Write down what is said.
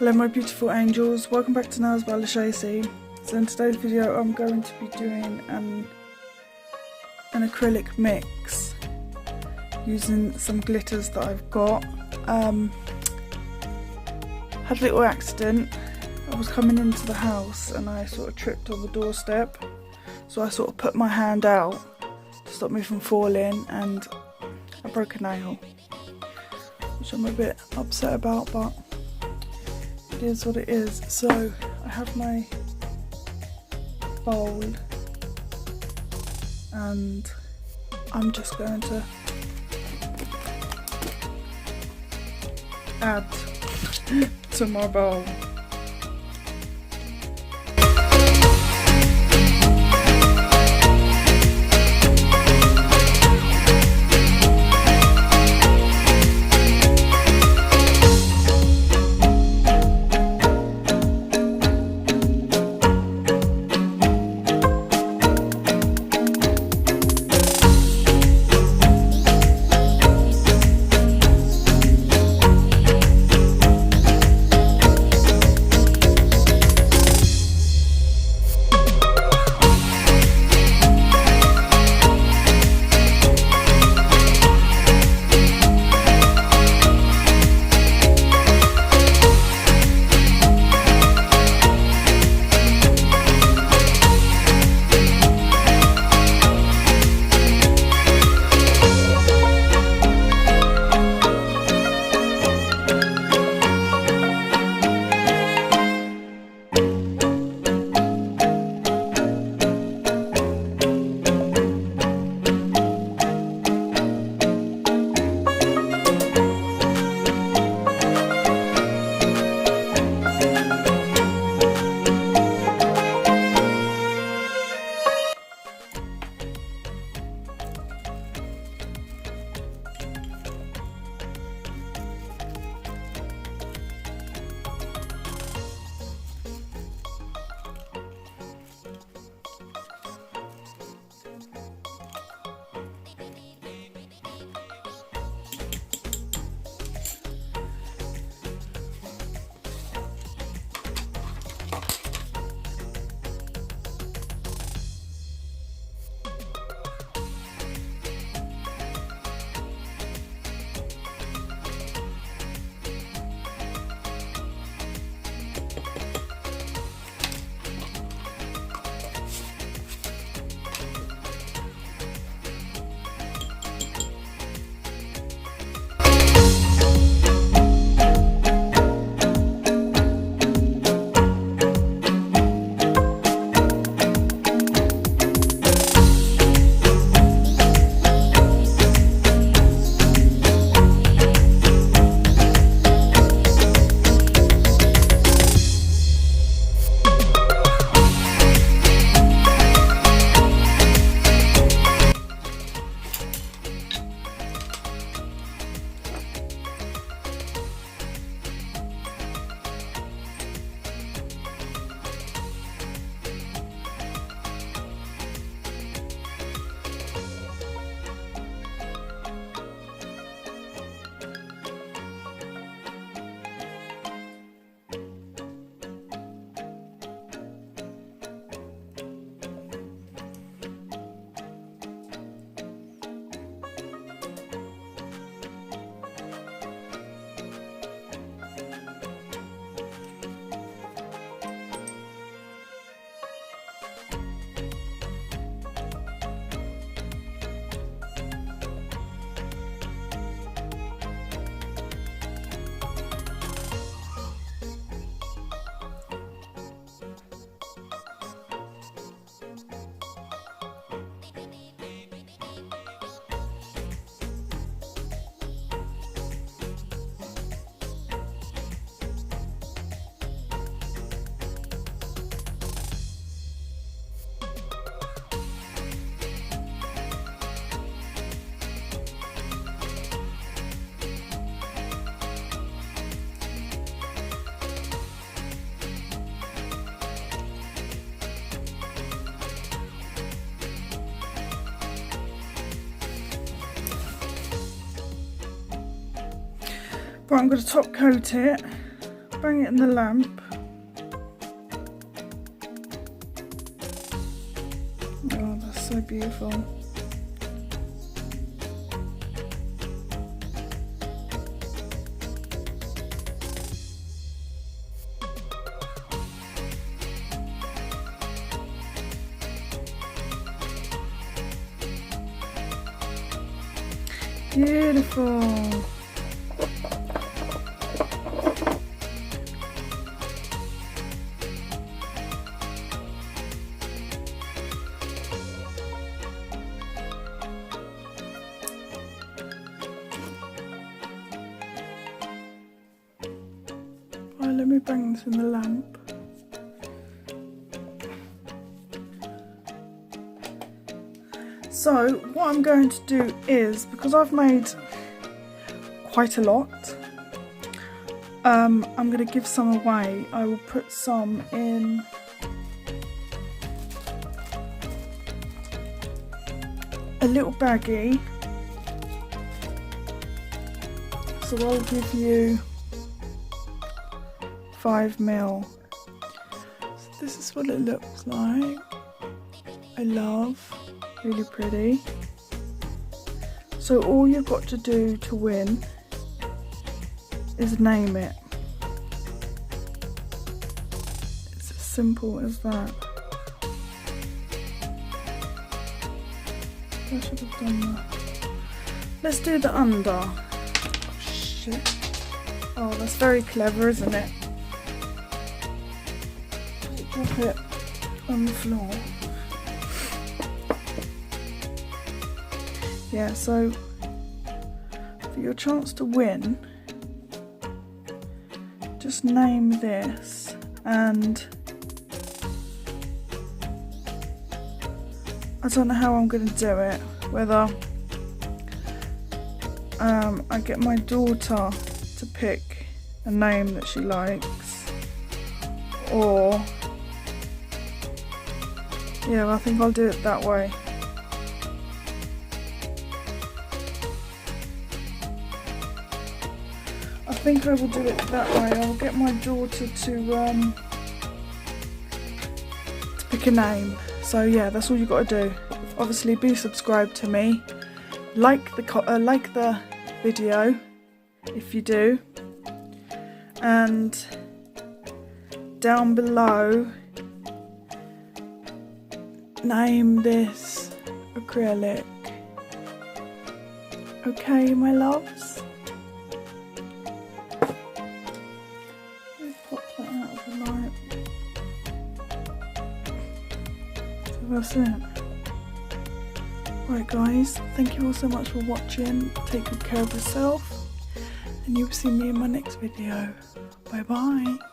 Hello my beautiful angels, welcome back to LJOLUSEsi. So in today's video I'm going to be doing an acrylic mix using some glitters that I've got. Had a little accident. I was coming into the house and I sort of tripped on the doorstep, so I sort of put my hand out to stop me from falling and I broke a nail, which I'm a bit upset about, but it is what it is. So I have my bowl and I'm just going to add to my bowl. Right, I'm going to top coat it bang it in the lamp. Oh, that's so beautiful. Beautiful. Right, let me bring this in the lamp. So what I'm going to do is, because I've made quite a lot, I'm going to give some away. I will put some in a little baggie. So I'll give you 5ml. So this is what it looks like. I love. Really pretty. So all you've got to do to win is name it. It's as simple as that. I should have done that. Let's do the under. Oh, shit. Oh, that's very clever, isn't it? Drop it on the floor. Yeah, so for your chance to win, just name this, and I don't know how I'm going to do it, whether I get my daughter to pick a name that she likes, or yeah, I think I'll do it that way. I think I will do it that way. I will get my daughter to pick a name. So yeah, that's all you got to do. Obviously, be subscribed to me. Like the video if you do, and down below, name this acrylic. Okay, my loves. That's it. Right guys, thank you all so much for watching. Take good care of yourself, and you'll see me in my next video. Bye bye.